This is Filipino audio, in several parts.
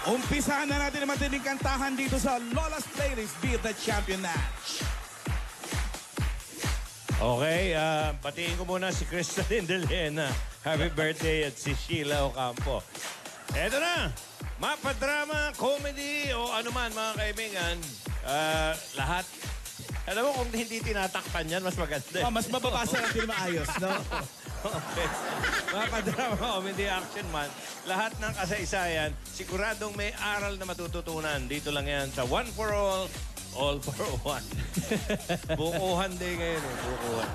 Umpisahan na natin ang matinding kantahan dito sa Lola's Playlist Be The Champion Match. Okay, patiin ko muna si Crystalline De Lena. Happy birthday at si Sheila Ocampo. Eto na, mapadrama, comedy o anuman mga kaibigan, lahat. Alam mo kung hindi tinatakpan yan, mas maganda. Oh, mas mababasa natin maayos, no? Okay. Mapadrama, comedy, action man, lahat ng kasaysayan, siguradong may aral na matututunan. Dito lang yan sa One for All for One. Bukuhan din ngayon, bukuhan.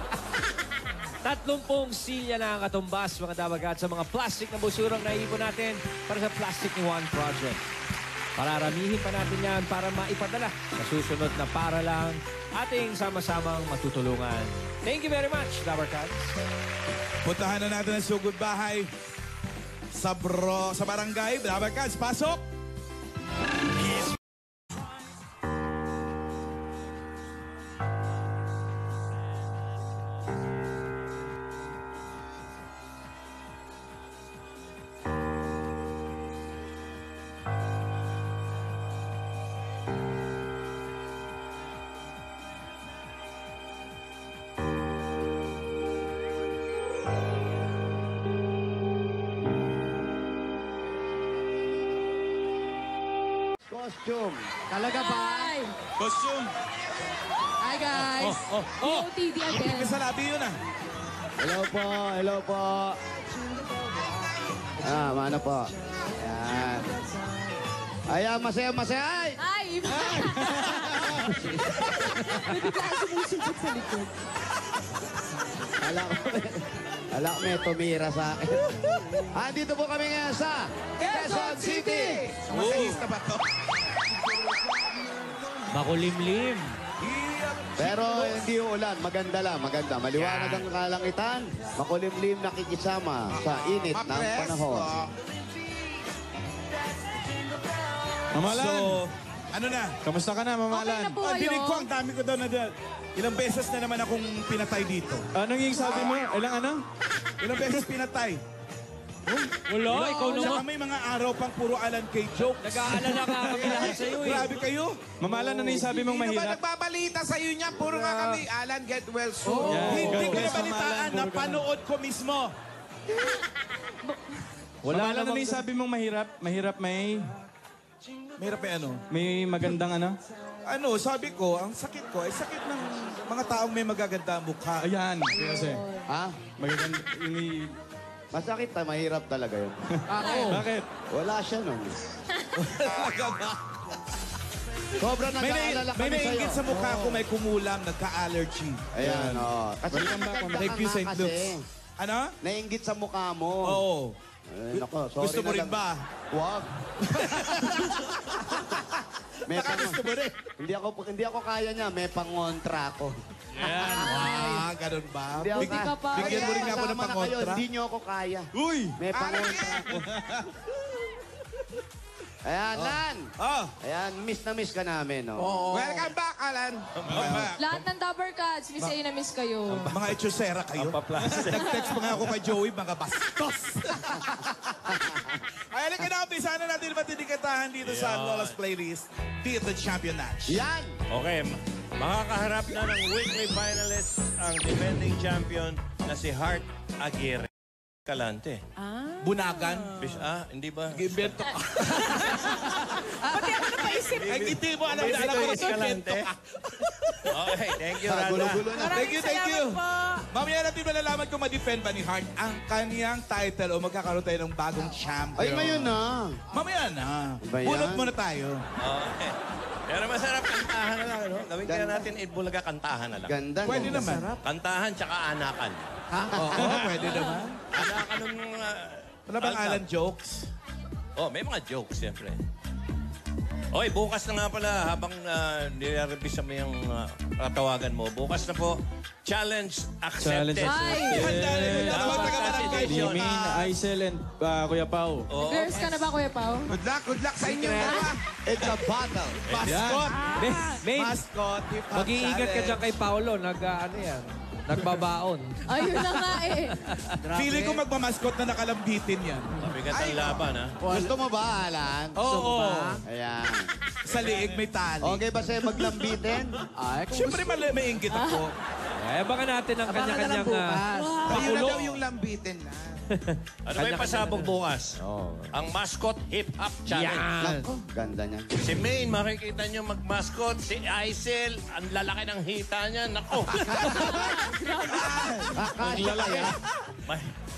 30 silya na ang katumbas, mga dabagat, sa mga plastic na busurang naipon natin para sa Plastic ni Juan Project. Pararamihin pa natin yan para maipadala sa susunod na para lang ating sama-samang matutulungan. Thank you very much, Dabarkats. Puntahan na natin ang sugod bahay sa barangay. Dabarkats, pasok! Costume. Talaga ba? Costume. Hi guys! DOTD again. Kasi sa labi yun ah. Hello po, hello po. Mano po. Ayan. Ayan, masaya, masaya. Ay! Ay! Bigla sumusunod sa likod. Ala ko may tumira sa akin. Andito po kami ngayon sa Quezon City. Masahista ba to? Makulimlim. Pero hindi ulan, maganda lang, maganda. Maliwanag ang kalangitan, makulimlim nakikisama sa init ng panahon. Mamalan. So, ano na? Kamusta ka na, Mamalan? Okay na po Ang dinig ko, kayo. ang dami ko daw na ilang beses na naman akong pinatay dito. Anong yung sabi mo? Ilang ano? Ilang beses pinatay. Wala, ikaw Tsaka naman. may mga araw pang puro Alan K. jokes. Nag-aalala ka kami lahat sa'yo eh. Grabe kayo. Mamalan, ano yung sabi mong Hindi na ba mahirap? nagbabalita sa'yo niya? Puro nga kami, Alan, get well soon. Hindi ko Yes, nabalitaan, Mamalan, napanood ko mismo. Mamalan, ano yung sabi mong mahirap? Mahirap Mahirap eh ano? may magandang ano? Ano, sabi ko, ang sakit ko ay sakit ng mga taong may magaganda ang mukha. Ayan, kasi Ha? magaganda. Masakit na, mahirap talaga yun. Bakit? Wala siya nun. Sobrang nag-aalala May kami sa'yo. nainggit sa mukha ko, may kumulam, nagka-allergy. Ayan, Kasi maganda Thank ka you, nga St. kasi. Luke's. Ano? Nainggit sa mukha mo. Oo. Nako, sorry Gusto mo na rin lang. ba? Wag. May Baka gusto mo rin. hindi ako kaya niya, may pangontra ako. Ganun ba? Hindi ako Buti ka pa. Bigyan mo rin nga ako ng Kasama na kayo, pangontra. Hindi niyo ako kaya. Uy! May pangontra ako. Ayan, Lan. Oh! Ayan, miss na miss ka namin, no? Welcome back, Alan. Lahat ng Dabarkats, miss kayo na miss kayo. Mga echosera kayo. Nag-text pa nga ako kay Joey, mga bastos. Ay, halika na, umpisa na natin matinding kantahan dito sa Lola's Playlist. Be The Champion Match. Yan! Okay, makakaharap na ng weekly finalist ang defending champion na si Heart Aguirre. Kalante. Bunagan. Hindi ba? Invento ka. Pati ako napaisip. Ay, hindi mo alam na alam ko na Escalante. Okay, thank you, Rana. Gulo-gulo na. Thank you. Mamaya natin malalaman kung ma-defend ba ni Hart ang kanyang title o magkakaroon tayo ng bagong champion. Ay, ngayon na. Mamaya na. Ba yan? Bunot muna tayo. Okay. Pero masarap kantahan na lang, no? Gawin kaya natin Itbulaga kantahan na lang. Ganda. Pwede no? naman. Kantahan tsaka anakan. Oo, pwede naman. Anakan ng... Wala bang Alan jokes? Oh, may mga jokes, siyempre. Oy, bukas na nga pala, habang nire-revise mo yung tawagan mo. Bukas na po, challenge accepted. Challenge Ay! Handa rin mo na naman taga-barangay You mean Aisel and Kuya Pao? Girls ka na ba, Kuya Pao? Good luck sa inyo. dalawa. It's a battle. Mascot. May, Mascot. mag-iingat ka dyan kay Paolo. Ano yan? Nagbabaon. Ayun na nga eh. Feeling ko magmamaskot na nakalambitin yan. Mabigat ang laban, ha? Gusto mo ba, Alan? Oo. Ayan. Sa liig may tali. Okay ba sa'yo maglambitin? Siyempre may inggit ako. Ay, abangan natin ang kanya-kanyang Ayun na pakulo. daw yung lambitin na. Ano ba yung pasabog bukas? Ang Mascot Hip Hop Challenge. Yan. Nako, ganda niyan. Si Maine, makikita nyo mag-mascot. Si Aisel, ang lalaki ng hita niya. Nako! Akasya kaya.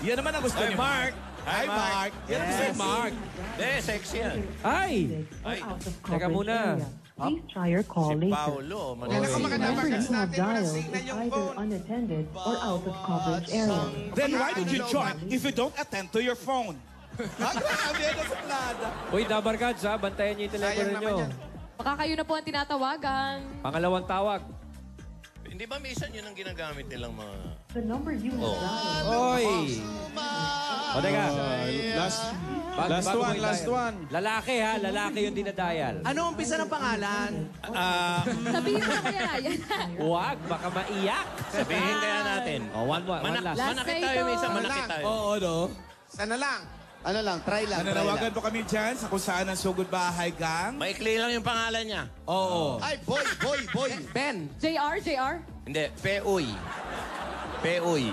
Yan naman ang gusto Hi, niyo. Mark! Hi, Mark. Yan ang gusto ni Mark. Sexy yan. Ay! Ay, Teka muna. Please try your call si later. Paolo. Yan ako The maganda number you bagas have natin. Walang dialed is signal yung either phone. unattended or out of coverage area. Then why did you join if you don't attend to your phone? Grabe, nasa plada. Uy, Dabarkads ha, bantayan niyo yung telepono Sayang niyo. naman Baka kayo na po ang tinatawagan. Pangalawang tawag. Hindi ba minsan yun ang ginagamit nilang mga... The number you have dialed. Oy! O, teka. Last Bago one, mo last i-dial. one. Lalaki ha, lalaki yung dinadial. Ano umpisa ng pangalan? Sabihin mo na kaya yan. Huwag, baka maiyak. Sabihin kaya natin. O, one last. Last Manakit na tayo ito. minsan, Ano manakit lang? tayo. Oo, no? Sana lang. Ano lang, try lang. try Nananawagan lang. po kami dyan sa kung saan ang Sugod Bahay Gang. Maikli lang yung pangalan niya. Oo. Ay, boy. Ben. JR? Hindi, Peoy. Peoy.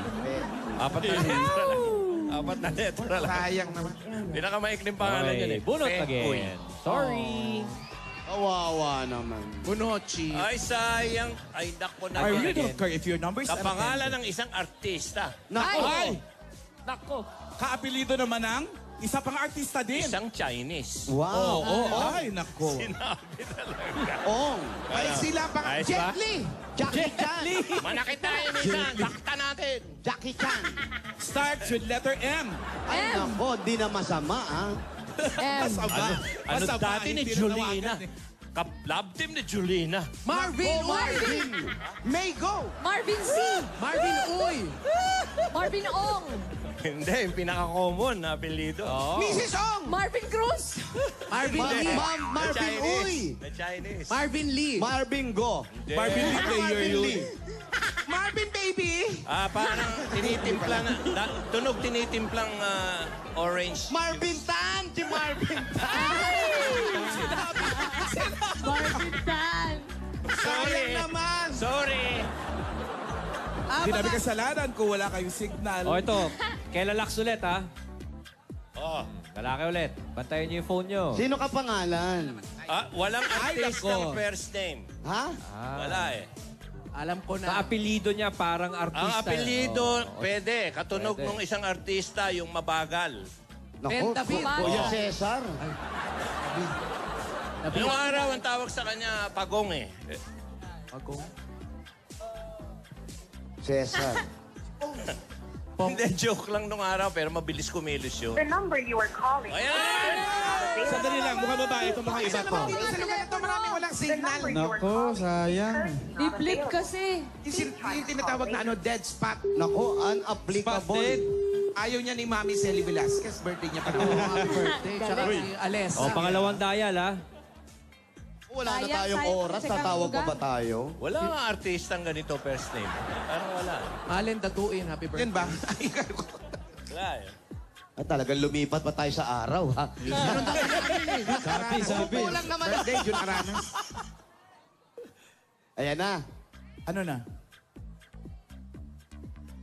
Apat na letra lang. Apat na letra lang. Sayang naman. Pinakamaikling pangalan niya. Okay, bunot Peoy. again. Sorry. Kawawa naman. Bunochi. Ay, sayang. Ay, nako na. I really don't care if your number is Kapangalan ng isang artista. Nako. Ay! Nako. Kaapelido naman ng isa pang artista din. Isang Chinese. Wow. Ay, nako. Sinabi talaga. Ong. Ay sila pang Ayos Jet ba? Li. Jackie Chan. Manakit tayo minsan. Sakta natin. Jackie Chan. Starts with letter M. Ay, M. nako, di na masama, ah. M. Masaba. Ano Masaba, dati ni hindi Julina? nanawagan eh. Love team ni Julina. Marvin Marvin. May go. Marvin C. Marvin Uy. Marvin Ong. Hindi, yung pinaka-common na apelido. Mrs. Ong. Marvin Cruz. Marvin Lee. Marvin Uy. The Chinese. Marvin Lee. Marvin Go. Marvin Lee player yun. Marvin Baby. Parang tinitimpla na. Tunog tinitimplang orange. Marvin Tan. Si Marvin Tan. Marvin Tan. Sorry. naman. Sorry. Hindi namin kasalanan kung wala kayong signal. O, ito. Kay Lalax ulit ha. Oh. Lalaki ulit. Bantayan niyo yung phone niyo. Sino ka pangalan? Walang Ay, artistang nako. first name. Ha? Wala eh. Alam ko Sa na. apelido niya parang Ang artista. apelido, Oo. pwede. Katunog Pwede. nung isang artista, yung mabagal. Nako, Pentabil. Kuya Cesar. Yung araw, ang tawag sa kanya, Pagong eh. Cesar. Hindi, joke lang nung araw, pero mabilis kumilos yun. The number you are calling. Ayan! Sandali lang, mukhang babae ito, mukhang iba to. Dito sa lugar ito maraming walang The signal. number you are Nako, calling. sayang. Di-flip kasi. Yung tinatawag na dead spot. Nako, unapplicable. Ayaw niya ni Mami Celi Velasquez. Birthday niya pa naman. Happy birthday. Tsaka si Alessa. O, pangalawang dial ha. Wala na Sayang, tayong sayang, oras. kasi Tatawag pa kamuga. ba tayo? Wala nga artistang ganito first name. Parang wala. Allen Datuin. Happy birthday. Yan ba? Wala eh. At talagang lumipat pa tayo sa araw, ha? Sabi. Kulang naman. Birthday, June Aranas. Ayan na. Ano na?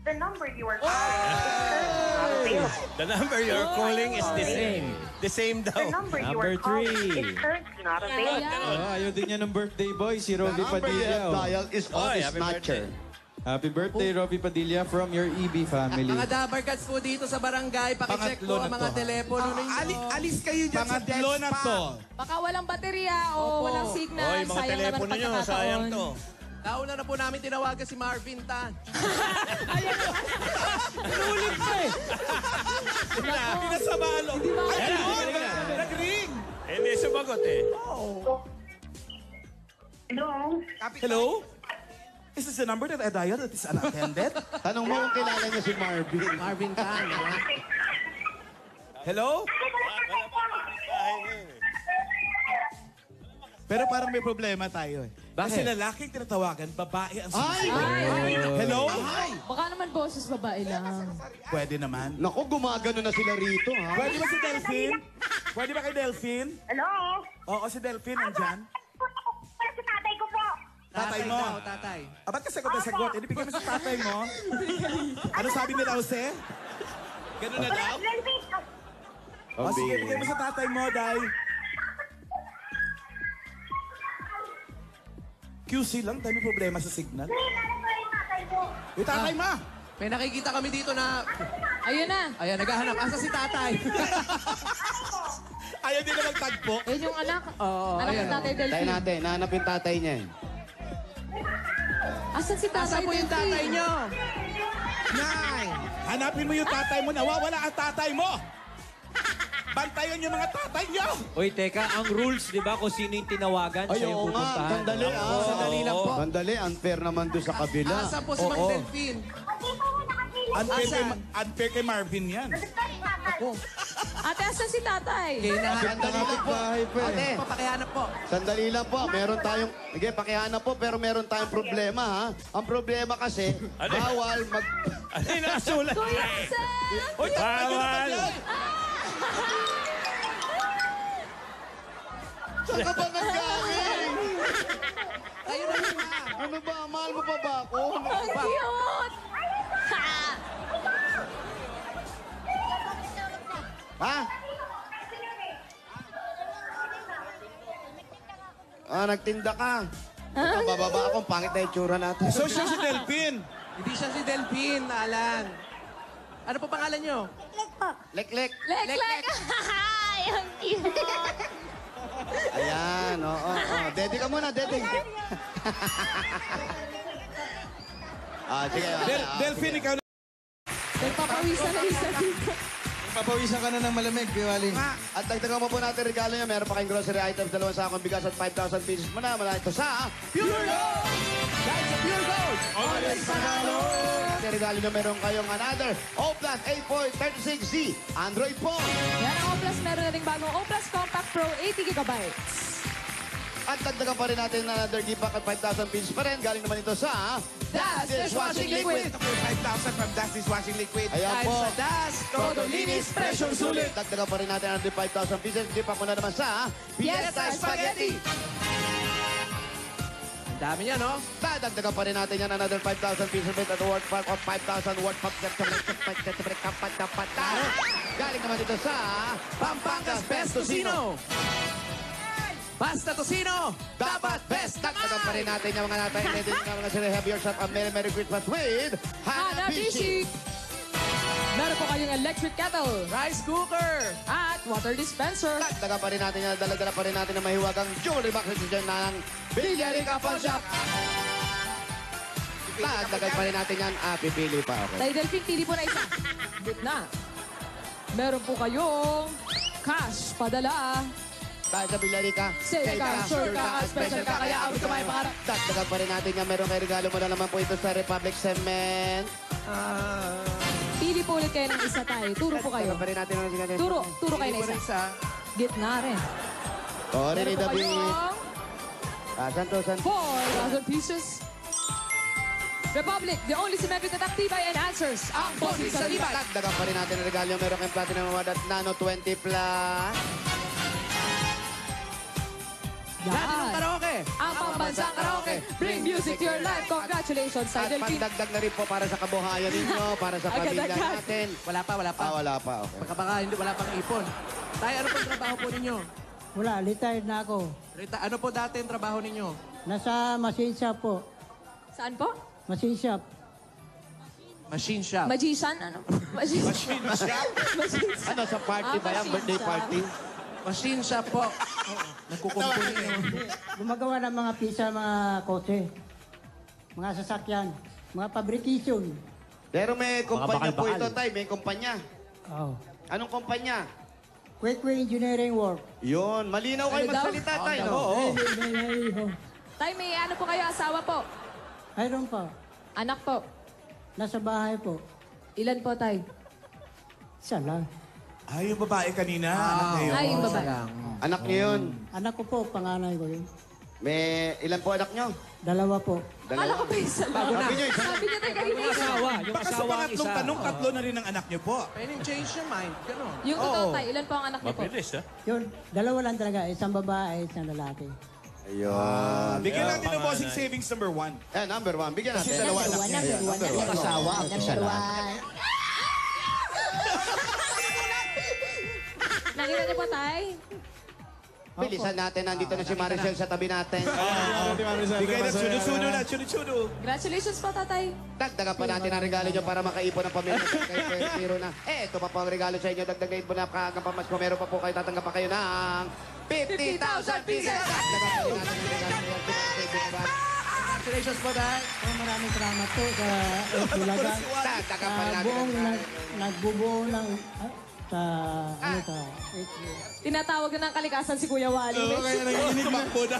The number you are calling is currently not available. The number you're calling is the same. The same The daw. number you Number are calling three. is currently not available. Ayan. Oh, ayaw din niya ng birthday boy, si Robbie Number you Padilla. have oh. dialed is on Oy, the happy snatcher. Happy birthday, Robbie Padilla from your EB family. Mga Dabarkats po dito sa barangay, pakicheck Pangatlo po ang na mga to. telepono ninyo. Alis kayo dyan sa dead Pangatlo na spot. to. Baka walang baterya o walang signal. Oy, mga Sayang naman telepono nyo, pagkakataon. sayang to. Nauna na po namin tinawagan si Marvin Tan. Pinasabalo. Nag-ring. Hindi sumagot eh. Hello? Hello? Is this the number that I dialed that is unattended? Tanong mo kung kilala niya si Marvin. Marvin Tan. Hello? Pero parang may problema tayo eh. Kasi Bakit? lalaking tinatawagan, babae ang Ay! Hello? Baka naman boses babae lang. Pwede naman. Naku, gumagano na sila rito, ha? Pwede ba si Delphine? Pwede ba kay Delphine? Hello? Oo, si Delphine nandyan. Para sa tatay ko po. Tatay mo. daw, tatay. Ba't ka sagot na sagot? Hindi bigyan mo sa tatay mo. Ano sabi ni Rause? Ganun na daw? O sige, bigyan mo sa tatay mo, Day. QC lang, dami problema sa signal. Yung tatay mo! May nakikita kami dito na... Ayun na. Ayan, naghahanap. Asa si tatay? Ayaw din na magtagpo. Ayun yung anak. Oo, Anak ayan, ng tatay Tayo Delphine. natin, nahanap yung tatay niya. Asan si tatay Asa po yung Delphine? tatay nyo? Nay! Hanapin mo yung tatay mo. Nawawala ang tatay mo! Bantayan yung mga tatay niyo! Uy, teka, ang rules, di ba, kung sino yung tinawagan, Ay, siya yung oo nga. pupuntahan. Sandali, ah. Sandali lang po. Sandali, unfair naman doon sa kabila. Asa po si Ma'am Delphine? Unfair kay Marvin yan. Ate, asan si tatay? Okay, Sandali lang po. Ate, papakihanap po. sandali lang po. Meron tayong... Sige, pakihanap po, pero meron tayong problema, ha? Ang problema kasi, bawal mag... Ano yung nakasulat? Kuya Sam! Uy, Bawal! Saan ka ba nanggaling? Kayo na yun ha. Ano ba? Mahal mo pa ba ako? Ang cute! Ha? Nagtinda ka. Ito, bababa ako. Pangit na itsura natin. So siya si Delphine. Hindi siya si Delphine, Alan. Ano po pangalan nyo? Lek-lek. Lek-lek! Ay, ang cute! Ayan, oo. Dede ka muna, dede. Sige. Delphine, ikaw na. Nagpapawisan na isa dito. Papawisan ka na ng malamig, Piwali. At dagdagan mo po natin regalo niya. Meron pa kayong grocery items, 2 sakong bigas at 5,000 pieces mo na. Mula ito sa Pure Gold! Dahil sa Pure Gold! Always panalo! At yung regalo niya meron kayong another O-Plus A436Z Android phone. Yan ang O+, meron na rin bagong O+ Compact Pro 80 GB. At dagdagan pa rin natin na another gift pack at 5,000 pieces pa rin. Galing naman ito sa Das Dishwashing Liquid. Ito po yung 5,000 from Das Dishwashing Liquid. Ayan Dahil po. sa Das, todo linis, presyong sulit. Dagdagan pa rin natin another 5,000 pieces. Gift pack mo na naman sa Fiesta Spaghetti. Ang dami niya, no? Dagdagan pa rin natin yan another 5,000 pieces at worth pack of 5,000 worth pack. Galing naman ito sa Pampangas Best Tocino. Basta Tocino, dapat best. Dagdagan pa rin natin yung mga natin. Hindi nga mga sila have yourself a Merry Christmas with Hanabishi. Meron po kayong electric kettle Rice cooker. at water dispenser. Dagdagan pa rin natin yan. Dala-dala pa rin natin na mahiwagang jewelry box dyan ng Villarica Pawn Shop. Dagdagan pa rin natin yan. Pipili pa. Okay. Tayo Delphine, pili po na isa. Good na. Meron po kayong cash padala. Dahil sa Villarica, Safe ka, sure ka, at special ka, kaya abot ka may pangarap. Dagdagan pa rin natin yan. Meron kayo regalo mo na naman po ito sa Republic Cement. Pili po ulit kayo ng isa tayo. Turo po kayo. Dagdagan pa rin natin ang sigaret. Turo kayo ng isa. Gitna rin. Sorry, Meron po David. kayong Santosan. 4,000 pieces. Republic, the only symmetric that actibay and answers ang boses sa libat. Dagdagan pa rin natin ang regalo. Meron kayong Platinum Award at Nano 20 Plus. Platinum Yan. Karaoke. Ang pambansang karaoke. Bring music to your life. Congratulations, Tay At Delphine. pandagdag na rin po para sa kabuhayan ninyo, para sa pamilya Agad-agad. natin. Wala pa, wala pa. Wala pa. Okay. Baka hindi, wala pang ipon. Tayo, ano pong trabaho po ninyo? Wala, retired na ako. Rita, ano po dati ang trabaho ninyo? Nasa machine shop po. Saan po? Machine shop. Machine shop. Magician? Ano? Magician. Ano, sa party ba yan? machine Birthday shop. party? Machine shop po. Nagkukumpuni nyo. Gumagawa ng mga pisa, mga kotse. Mga sasakyan. Mga fabrication. Pero may kumpanya po bakal-bakal. ito, Tay. May kumpanya. Oh. Anong kumpanya? Quick Engineering Work. Yun. Malinaw kayo Ano daw? magsalita, Tay. No? Oh. Tay, may ano po kayo? Asawa po? Mayroon pa. Anak po? Nasa bahay po. Ilan po, Tay? Isa lang. Ay, yung babae kanina. Anak niya yun. Ay, yung babae. Anak niyo yun. Anak ko po, panganay ko yun. May ilan po anak niyo? Dalawa po. Kala ko pa isa lang. Sabi niyo, isa. Sabi niya tayo kanina Yung isa. asawa. Yung Baka sa asawa ang pangatlong isa. tanong, tatlo na rin ang anak niyo po. Pwede change your mind. Ganon. Yung totoo tayo, ilan po ang anak niyo po? Mabilis, ha? Yun, dalawa lang talaga. Isang babae, isang lalaki. Ayun. Bigyan Yeah, natin ng bossing panganay. savings number 1. Eh, number 1. Bigyan natin. Kasi dalawa anak niya. Yung asawa ang isa lang. Nakita niyo po tayo? Bilisan natin. Nandito na si Maricel sa tabi natin. Bigay na sudo-sudo na, sudo-sudo. Congratulations po, tatay. Dagdagan pa natin ang regalo nyo para makaipon ang pamilya kay Pero na. Ito pa po ang regalo sa inyo. Dagdagan po na hanggang pamasko. Meron pa po kayo. Tatanggap pa kayo ng 50,000 pieces. Dagdagan po natin ang regalo nyo. Congratulations po, Tay. Oh, maraming salamat po sa Bulaga. Dagdagan pa natin. Buong nagbubuo ng sa Tinatawag na ng kalikasan si Kuya Wally. Kaya nanginig po na.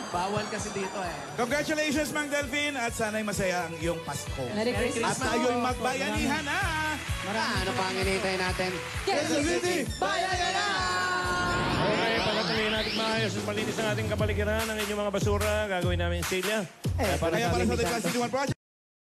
Bawal kasi dito eh. Congratulations, Mang Delphine. At sana'y masaya ang iyong Pasko. Merry Christmas. At tayo'y magbayanihan na. Ano pa ang hinihintay natin? Quezon City, bayan na! Okay, pagkatuloy natin maayos at malinis ang ating kapaligiran ng inyong mga basura. Gagawin namin Celia. Eh, Kaya para sa The City One Project.